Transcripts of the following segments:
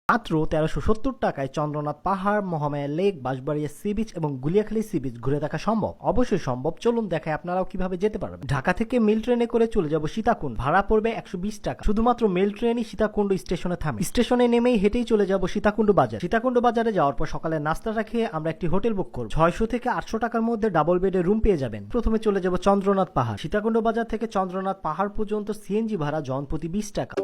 মাত্র ১৩৭০ টাকায় চন্দ্রনাথ পাহাড়, Mahamaya lake, Banshbaria sea beach এবং গুলিয়াখালী সি বিচ ঘুরে দেখা সম্ভব। অবশ্যই সম্ভব, চলুন দেখায় আপনারাও কিভাবে যেতে পারবেন। ঢাকা থেকে মেল ট্রেনে করে চলে যাব সীতাকুণ্ড, ভাড়া পড়বে ১২০ টাকা। শুধুমাত্র মেল ট্রেনই সীতাকুণ্ড স্টেশনে থামে। স্টেশনে নেমেই হেঁটেই চলে যাব সীতাকুণ্ড বাজার। সীতাকুণ্ড বাজারে যাওয়ার পর সকালে নাস্তাটা খেয়ে আমরা একটি হোটেল বুক করব। ৬০০ থেকে ৮০০ টাকার মধ্যে ডাবল বেডের রুম পেয়ে যাবেন। প্রথমে চলে যাব চন্দ্রনাথ পাহাড়। সীতাকুণ্ড বাজার থেকে চন্দ্রনাথ পাহাড় পর্যন্ত সিএনজি ভাড়া জনপ্রতি ২০ টাকা।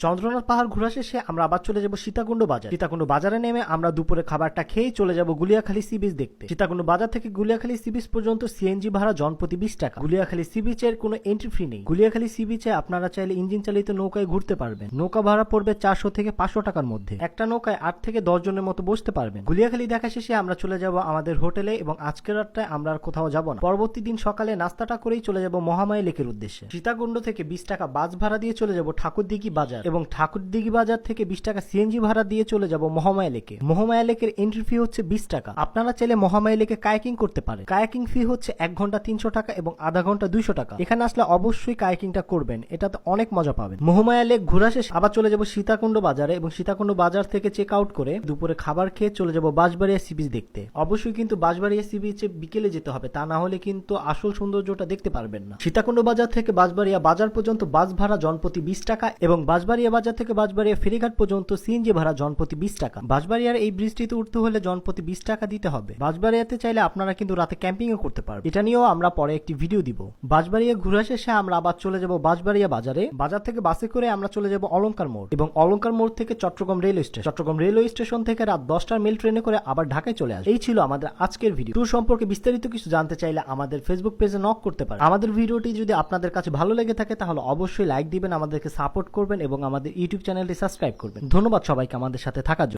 চন্দ্রনাথ পাহাড় ঘোরা শেষে আমরা আবার চলে যাব সীতাকুণ্ড বাজার। সীতাকুণ্ড বাজারে নেমে আমরা দুপুরে খাবারটা খেয়ে চলে যাব গুলিয়াখালী সি বিচ দেখতে। সীতাকুণ্ড বাজার থেকে গুলিয়াখালী সি বিচ পর্যন্ত সিএনজি ভাড়া জনপ্রতি ২০ টাকা। গুলিয়াখালী সি বিচের কোনো এন্ট্রি ফি নেই। গুলিয়াখালী সি বিচে আপনারা চাইলে ইঞ্জিন চালিত নৌকায় ঘুরতে পারবেন। নৌকা ভাড়া পড়বে ৪০০ থেকে ৫০০ টাকার মধ্যে। একটা নৌকায় ৮ থেকে ১০ জনের মতো বসতে পারবেন। গুলিয়াখালী দেখা শেষে আমরা চলে যাব আমাদের হোটেলে এবং আজকের রাতটায় আমরা আর কোথাও যাব না। পরবর্তী দিন সকালে নাস্তাটা করেই চলে যাব মহামায়া লেকের উদ্দেশ্যে। সীতাকুণ্ড থেকে ২০ টাকা বাস ভাড়া দিয়ে চলে যাব ঠাকুরদিঘি বাজার এবং ঠাকুরদিঘি বাজার থেকে ২০ টাকা সিএনজি ভাড়া দিয়ে চলে যাব মহামায়া লেকে। মহামায়া লেকের এন্ট্রি ফি হচ্ছে ২০ টাকা। আপনারা চাইলে মহামায়া লেকে কায়াকিং করতে পারেন। কায়াকিং ফি হচ্ছে ১ ঘন্টা ৩০০ টাকা এবং আধা ঘন্টা ২০০ টাকা। এখানে আসলে অবশ্যই কায়াকিংটা করবেন, এটাতে অনেক মজা পাবেন। মহামায়া লেক ঘোরা শেষ আবার চলে যাব সীতাকুণ্ড বাজারে এবং সীতাকুণ্ড বাজার থেকে চেক আউট করে দুপুরে খাবার খেয়ে চলে যাব বাঁশবাড়িয়া সি বিচ দেখতে। অবশ্যই কিন্তু বাঁশবাড়িয়া সি বিচে বিকেলে যেতে হবে, তা না হলে কিন্তু আসল সৌন্দর্যটা দেখতে পারবেন না। সীতাকুণ্ড বাজার থেকে বাঁশবাড়িয়া বাজার পর্যন্ত বাস ভাড়া জনপ্রতি ২০ টাকা এবং বাঁশবাড়িয়া বাজার থেকে বাঁশবাড়িয়া ফেরিঘাট পর্যন্ত সিএনজি ভাড়া জনপ্রতি ২০ টাকা। বাঁশবাড়িয়ার এই ব্রিজটিতে উঠতে হলে জনপ্রতি ২০ টাকা দিতে হবে। বাঁশবাড়িয়াতে চাইলে আপনারা কিন্তু রাতে ক্যাম্পিংও করতে পারবেন, এটা নিয়েও আমরা পরে একটি ভিডিও দিব। বাঁশবাড়িয়া ঘুরে শেষে আমরা আবার চলে যাব বাঁশবাড়িয়া বাজারে। বাজার থেকে বাসে করে আমরা চলে যাব অলংকার মোড় এবং অলংকার মোড় থেকে Chattogram railway station. Chattogram railway station থেকে রাত ১০টার মেল ট্রেনে করে আবার ঢাকায় চলে আসে। এই ছিল আমাদের আজকের ভিডিও। ট্যুর সম্পর্কে বিস্তারিত কিছু জানতে চাইলে আমাদের ফেসবুক পেজে নক করতে পারেন। আমাদের ভিডিওটি যদি আপনাদের কাছে ভালো লেগে থাকে তাহলে অবশ্যই লাইক দিবেন, আমাদেরকে সাপোর্ট করবেন এবং আমাদের ইউটিউব চ্যানেলটি সাবস্ক্রাইব করবেন। ধন্যবাদ সবাইকে আমাদের সাথে থাকার জন্য।